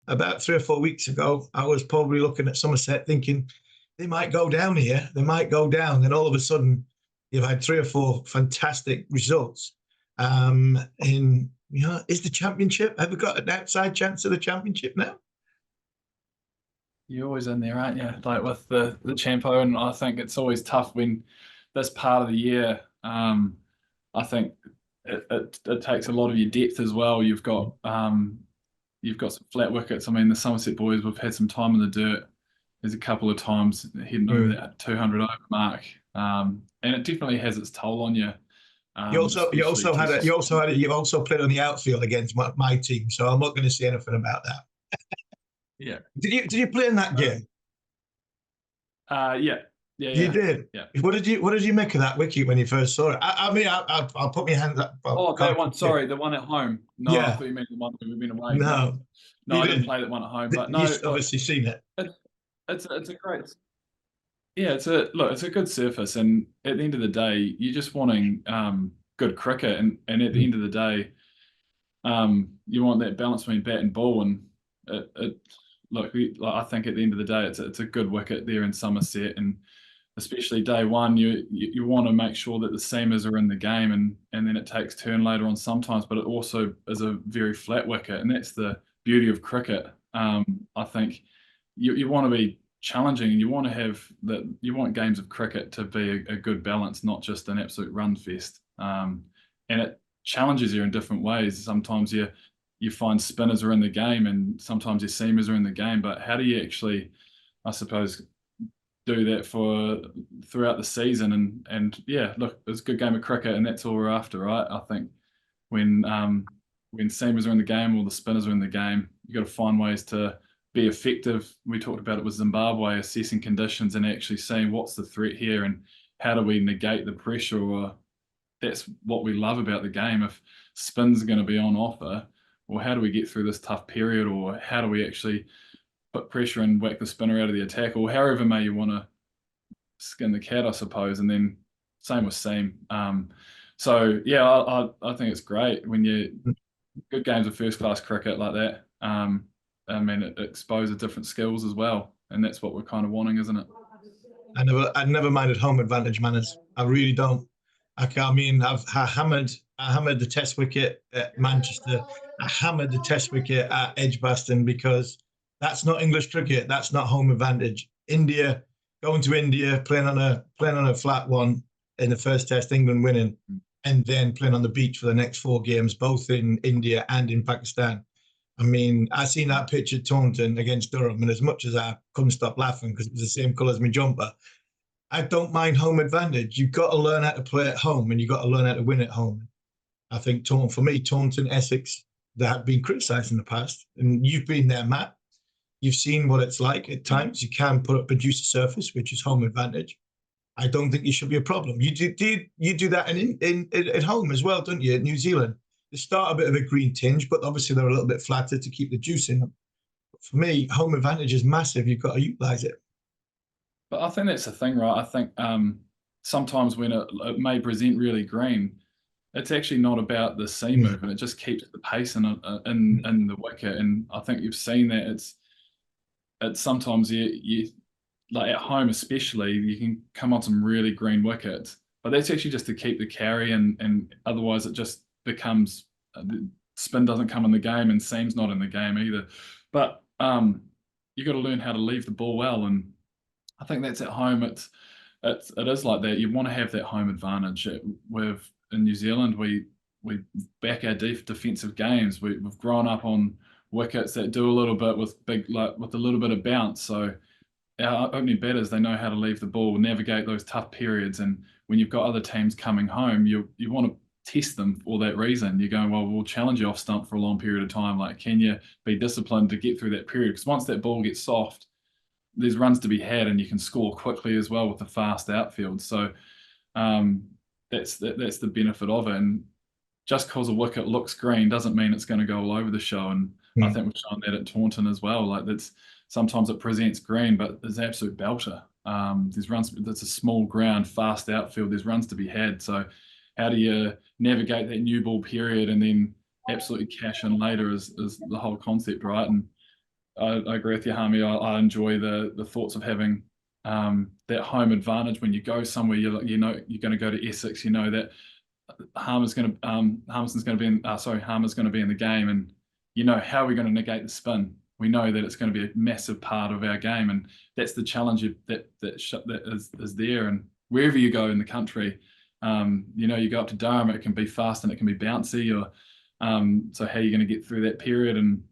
about 3 or 4 weeks ago, I was probably looking at Somerset thinking they might go down here. They might go down. Then all of a sudden, you've had 3 or 4 fantastic results. Is the championship? Have we got an outside chance of the championship now? You're always in there, aren't you? Like with the Champo, and I think it's always tough when this part of the year. I think it takes a lot of your depth as well. You've got some flat wickets. I mean, the Somerset boys, we've had some time in the dirt. There's a couple of times heading over that 200 over mark, and it definitely has its toll on you. You also played on the outfield against my team, so I'm not going to say anything about that. Yeah. Did you play in that game? Yeah. You did. Yeah. What did you make of that wicket when you first saw it? I'll put my hands up. That one. Sorry, the one at home. No, yeah. I thought you meant the one that we've been away. No, I didn't play that one at home. But no, you've obviously seen it. It's a great. Yeah, it's a good surface, and at the end of the day, you're just wanting good cricket, and at the end of the day, you want that balance between bat and ball, and I think at the end of the day, it's a good wicket there in Somerset, and especially day one, you want to make sure that the seamers are in the game, and then it takes turn later on sometimes, but it also is a very flat wicket, and that's the beauty of cricket. I think you want to be challenging, and you want games of cricket to be a good balance, not just an absolute run fest. And it challenges you in different ways. Sometimes you find spinners are in the game, and sometimes your seamers are in the game. But how do you actually, I suppose, do that throughout the season? And yeah, look, it's a good game of cricket, and that's all we're after, right? I think when seamers are in the game or the spinners are in the game, you got to find ways to be effective. We talked about it with Zimbabwe, assessing conditions and actually saying what's the threat here and how do we negate the pressure. Or that's what we love about the game. If spins are going to be on offer, or how do we get through this tough period, or how do we actually put pressure and whack the spinner out of the attack, or however may you want to skin the cat, I suppose. And then same with seam. So yeah, I think it's great when you good games of first class cricket like that. I mean, it exposes different skills as well, and that's what we're kind of wanting, isn't it? I never minded home advantage manners. I really don't. I hammered the test wicket at Manchester. I hammered the test wicket at Edgbaston because that's not English cricket. That's not home advantage. Going to India, playing on a flat one in the first test, England winning, and then playing on the beach for the next 4 games, both in India and in Pakistan. I mean, I seen that pitch at Taunton against Durham, and as much as I couldn't stop laughing because it was the same colour as my jumper, I don't mind home advantage. You've got to learn how to play at home, and you've got to learn how to win at home. I think Taunton, Essex, they have been criticised in the past, and you've been there, Matt. You've seen what it's like at times. You can produce a surface, which is home advantage. I don't think it should be a problem. You do that at home as well, don't you? At New Zealand, they start a bit of a green tinge, but obviously they're a little bit flatter to keep the juice in them. But for me, home advantage is massive. You've got to utilise it. But I think that's the thing, right? I think sometimes when it may present really green, it's actually not about the seam movement. It just keeps the pace in the wicket, and I think you've seen that. It's sometimes you like at home especially, you can come on some really green wickets, but that's actually just to keep the carry, and otherwise it just becomes spin doesn't come in the game and seam's not in the game either. But you got to learn how to leave the ball well, and I think that's at home. It is like that. You want to have that home advantage. In New Zealand, we back our defensive games. We've grown up on wickets that do a little bit with a little bit of bounce. So our opening batters, they know how to leave the ball, navigate those tough periods. And when you've got other teams coming home, you want to test them for that reason. You're going, well, we'll challenge you off stump for a long period of time. Like, can you be disciplined to get through that period? Because once that ball gets soft, there's runs to be had, and you can score quickly as well with the fast outfield. So that's the benefit of it. And just because a wicket looks green doesn't mean it's going to go all over the show. And I think we've shown that at Taunton as well. Like sometimes it presents green, but there's absolute belter. There's runs. It's a small ground, fast outfield. There's runs to be had. So how do you navigate that new ball period and then absolutely cash in later is the whole concept, right? And I agree with you, Harmy. I enjoy the thoughts of having that home advantage when you go somewhere. You know you're going to go to Essex. You know that Harmer's going to Harmison's going to be in. Harmer's going to be in the game, and you know how we're going to negate the spin. We know that it's going to be a massive part of our game, and that's the challenge that is there. And wherever you go in the country, you know, you go up to Durham, it can be fast and it can be bouncy, or so how are you going to get through that period? And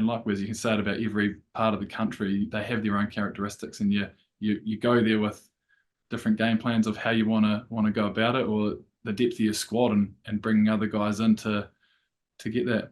likewise, you can say it about every part of the country. They have their own characteristics, and you go there with different game plans of how you want to go about it, or the depth of your squad, and bringing other guys in to get that